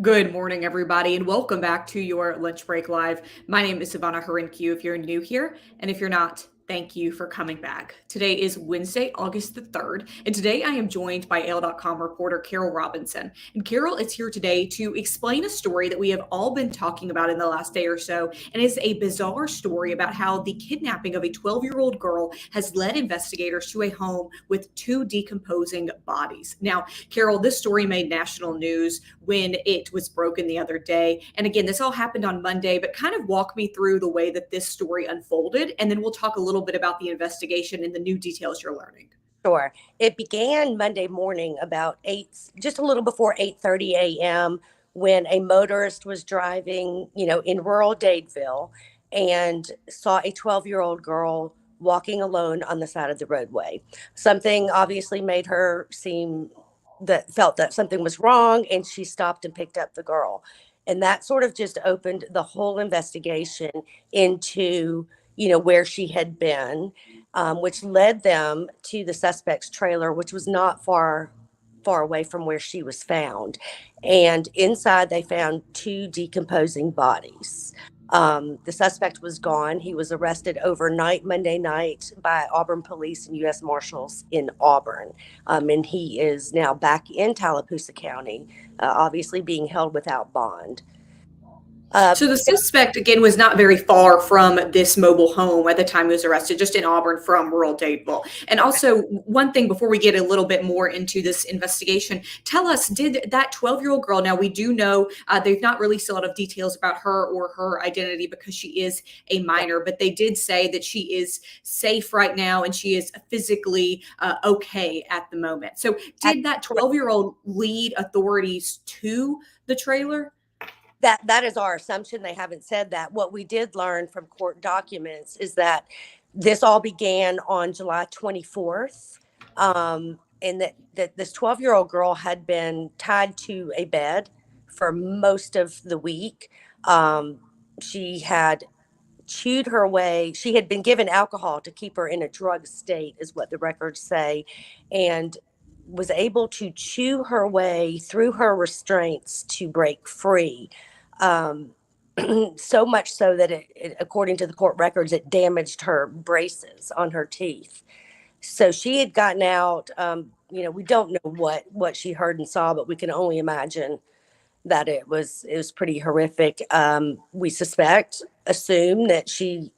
Good morning, everybody, and welcome back to your Lunch Break Live. My name is Ivana Harinkyu if you're new here, and if you're not, thank you for coming back. Today is Wednesday, August the 3rd, and today I am joined by AL.com reporter Carol Robinson. And Carol is here today to explain a story that we have all been talking about in the last day or so, and is a bizarre story about how the kidnapping of a 12-year-old girl has led investigators to a home with two decomposing bodies. Now, Carol, this story made national news when it was broken the other day. And again, this all happened on Monday, but kind of walk me through the way that this story unfolded. And then we'll talk a little bit about the investigation and the new details you're learning. Sure. It began Monday morning about just a little before 8:30 a.m. when a motorist was driving, in rural Dadeville and saw a 12-year-old girl walking alone on the side of the roadway. Something obviously made her felt that something was wrong, and she stopped and picked up the girl. And that sort of just opened the whole investigation into, where she had been, which led them to the suspect's trailer, which was not far away from where she was found. And inside, they found two decomposing bodies. The suspect was gone. He was arrested overnight, Monday night, by Auburn police and U.S. Marshals in Auburn. And he is now back in Tallapoosa County, obviously being held without bond. So the suspect, again, was not very far from this mobile home at the time he was arrested, just in Auburn from rural Dadeville. And also, one thing before we get a little bit more into this investigation, tell us, did that 12-year-old girl, now we do know they've not released a lot of details about her or her identity because she is a minor, but they did say that she is safe right now and she is physically okay at the moment. So did that 12-year-old lead authorities to the trailer? That is our assumption. They haven't said that. What we did learn from court documents is that this all began on July 24th, and that this 12-year-old girl had been tied to a bed for most of the week. She had chewed her way. She had been given alcohol to keep her in a drug state, is what the records say, and was able to chew her way through her restraints to break free. Um, so much so that according to the court records, it damaged her braces on her teeth. So she had gotten out. We don't know what she heard and saw, but we can only imagine that it was pretty horrific. We assume that she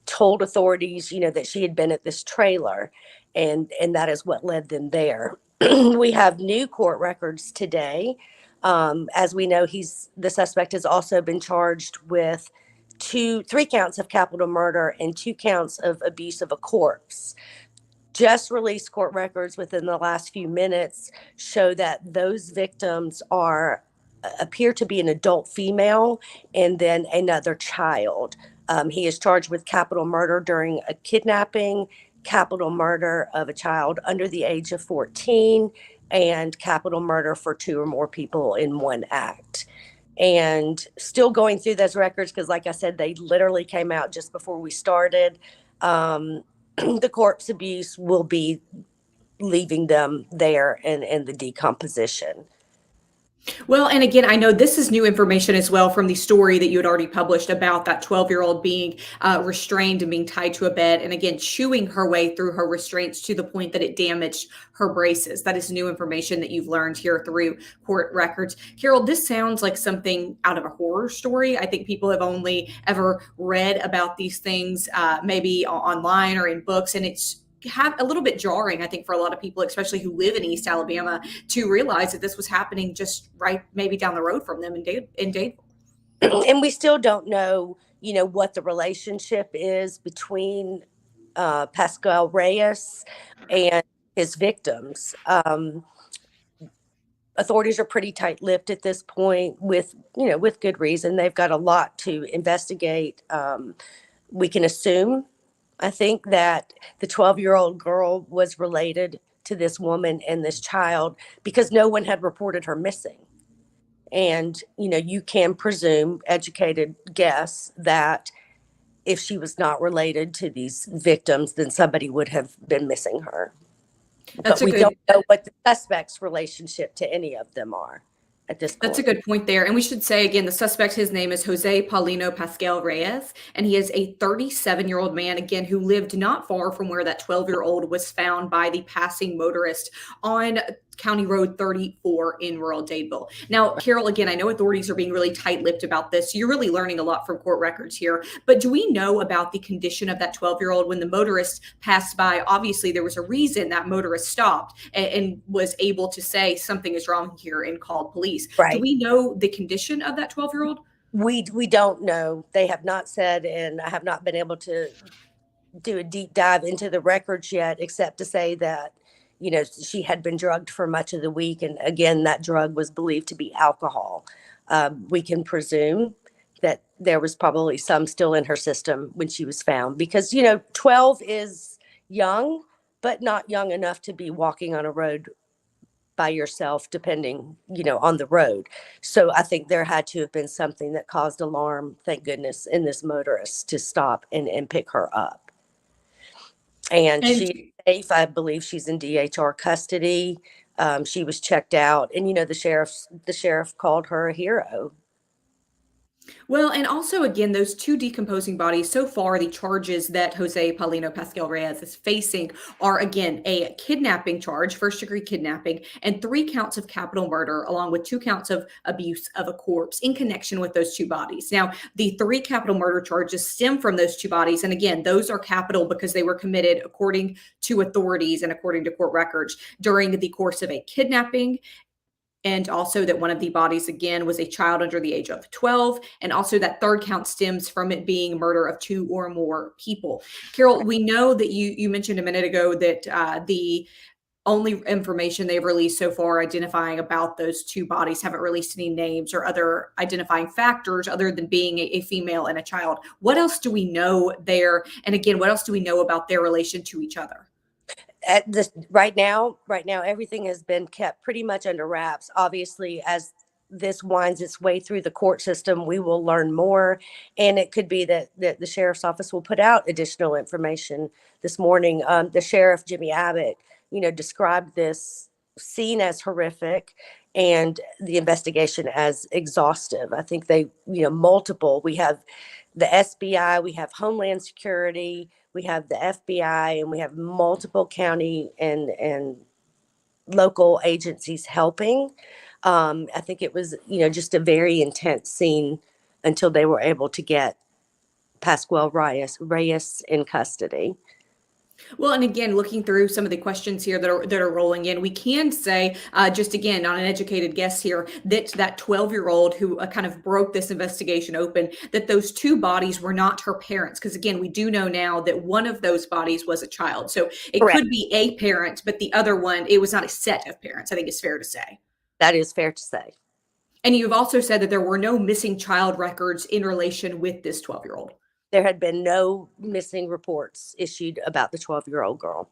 told authorities, that she had been at this trailer, and that is what led them there. We have new court records today. As we know, the suspect has also been charged with three counts of capital murder and 2 counts of abuse of a corpse. Just released court records within the last few minutes show that those victims appear to be an adult female and then another child. He is charged with capital murder during a kidnapping, capital murder of a child under the age of 14, and capital murder for 2 or more people in one act. And still going through those records because, like I said, they literally came out just before we started. The corpse abuse will be leaving them there and the decomposition. Well, and again, I know this is new information as well from the story that you had already published about that 12-year-old being restrained and being tied to a bed. And again, chewing her way through her restraints to the point that it damaged her braces. That is new information that you've learned here through court records. Carol, this sounds like something out of a horror story. I think people have only ever read about these things maybe online or in books, and it's a little bit jarring, I think, for a lot of people, especially who live in East Alabama, to realize that this was happening just right maybe down the road from them in Dadeville. And we still don't know, what the relationship is between Pascal Reyes and his victims. Authorities are pretty tight-lipped at this point with good reason. They've got a lot to investigate. We can assume, I think, that the 12-year-old girl was related to this woman and this child because no one had reported her missing. And, you can presume, educated guess, that if she was not related to these victims, then somebody would have been missing her. But we don't know what the suspect's relationship to any of them are. at this That's a point. good point there. And we should say again, the suspect, his name is Jose Paulino Pascal Reyes, and he is a 37-year-old man, again, who lived not far from where that 12-year-old was found by the passing motorist on County Road 34 in rural Dadeville. Now, Carol, again, I know authorities are being really tight-lipped about this. You're really learning a lot from court records here. But do we know about the condition of that 12-year-old when the motorist passed by? Obviously, there was a reason that motorist stopped and was able to say something is wrong here and called police. Do Right. we know the condition of that 12-year-old? We don't know. They have not said, and I have not been able to do a deep dive into the records yet, except to say that, she had been drugged for much of the week. And again, that drug was believed to be alcohol. We can presume that there was probably some still in her system when she was found because, 12 is young, but not young enough to be walking on a road by yourself, depending, on the road. So I think there had to have been something that caused alarm, thank goodness, in this motorist to stop and pick her up. And And she's safe. I believe she's in DHR custody. She was checked out, and the sheriff called her a hero. well, and also again, those two decomposing bodies. So far, the charges that Jose Paulino Pascal Reyes is facing are again a kidnapping charge, first-degree kidnapping, and 3 counts of capital murder, along with 2 counts of abuse of a corpse in connection with those two bodies. Now, the 3 capital murder charges stem from those two bodies, and again, those are capital because they were committed according to authorities and according to court records during the course of a kidnapping, and also that one of the bodies again was a child under the age of 12, and also that third count stems from it being murder of 2 or more people. Carol, we know that you mentioned a minute ago that the only information they've released so far identifying about those two bodies haven't released any names or other identifying factors other than being a female and a child. What else do we know there, and again, what else do we know about their relation to each other? At this right now, everything has been kept pretty much under wraps. Obviously, as this winds its way through the court system, we will learn more, and it could be that the sheriff's office will put out additional information this morning. The sheriff, Jimmy Abbott, described this scene as horrific and the investigation as exhaustive. I think they, multiple. We have the SBI, we have Homeland Security, we have the FBI, and we have multiple county and local agencies helping. I think it was, just a very intense scene until they were able to get Pascual Reyes in custody. Well, and again, looking through some of the questions here that are rolling in, we can say, just again, on an educated guess here, that that 12-year-old who kind of broke this investigation open, that those two bodies were not her parents, because again, we do know now that one of those bodies was a child, so it Correct. could be a parent, but the other one, it was not a set of parents. I think it's fair to say. That is fair to say. And you've also said that there were no missing child records in relation with this 12-year-old. There had been no missing reports issued about the 12-year-old girl.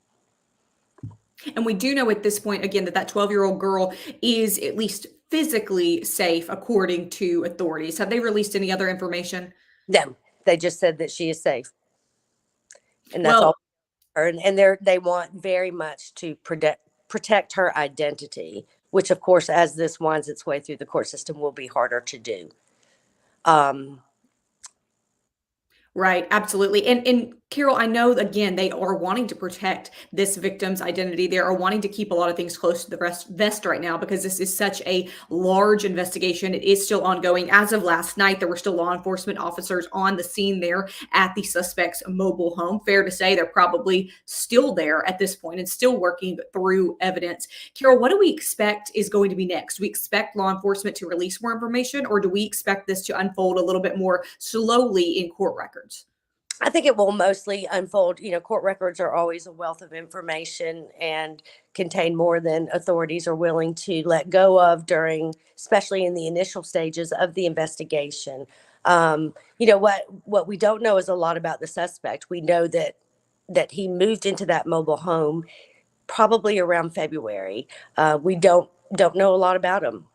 And we do know at this point, again, that that 12-year-old girl is at least physically safe, according to authorities. Have they released any other information? No, they just said that she is safe, and that's all. Well, And they want very much to protect her identity, which of course, as this winds its way through the court system, will be harder to do. Um, right, absolutely. And Carol, I know again they are wanting to protect this victim's identity. They are wanting to keep a lot of things close to the vest right now because this is such a large investigation. It is still ongoing. As of last night, there were still law enforcement officers on the scene there at the suspect's mobile home. Fair to say they're probably still there at this point and still working through evidence. Carol, what do we expect is going to be next? Do we expect law enforcement to release more information, or do we expect this to unfold a little bit more slowly in court records? I think it will mostly unfold. Court records are always a wealth of information and contain more than authorities are willing to let go of during, especially in the initial stages of the investigation. What we don't know is a lot about the suspect. We know that he moved into that mobile home probably around February. We don't know a lot about him,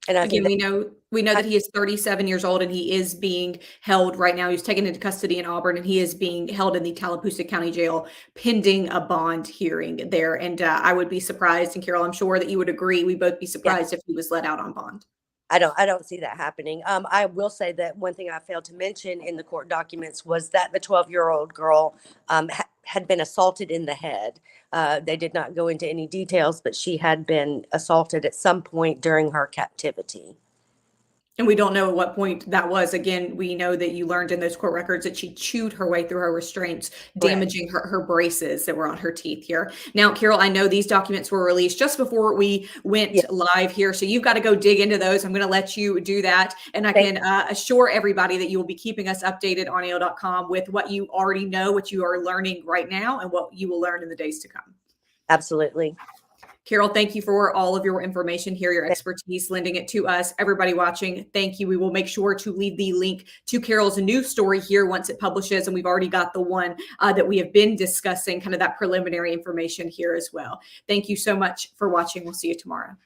and I think Again, that We know that he is 37 years old and he is being held right now. He was taken into custody in Auburn and he is being held in the Tallapoosa County Jail pending a bond hearing there. And I would be surprised, and Carol, I'm sure that you would agree, we'd both be Yeah. surprised if he was let out on bond. I don't see that happening. I will say that one thing I failed to mention in the court documents was that the 12-year-old girl had been assaulted in the head. They did not go into any details, but she had been assaulted at some point during her captivity. And we don't know at what point that was. Again, we know that you learned in those court records that she chewed her way through her restraints, damaging her braces that were on her teeth here. Now, Carol, I know these documents were released just before we went live here, so you've got to go dig into those. I'm going to let you do that. And I can assure everybody that you will be keeping us updated on AL.com with what you already know, what you are learning right now, and what you will learn in the days to come. Absolutely. Carol, thank you for all of your information here, your expertise, lending it to us. Everybody watching, thank you. We will make sure to leave the link to Carol's new story here once it publishes. And we've already got the one that we have been discussing, kind of that preliminary information here as well. Thank you so much for watching. We'll see you tomorrow.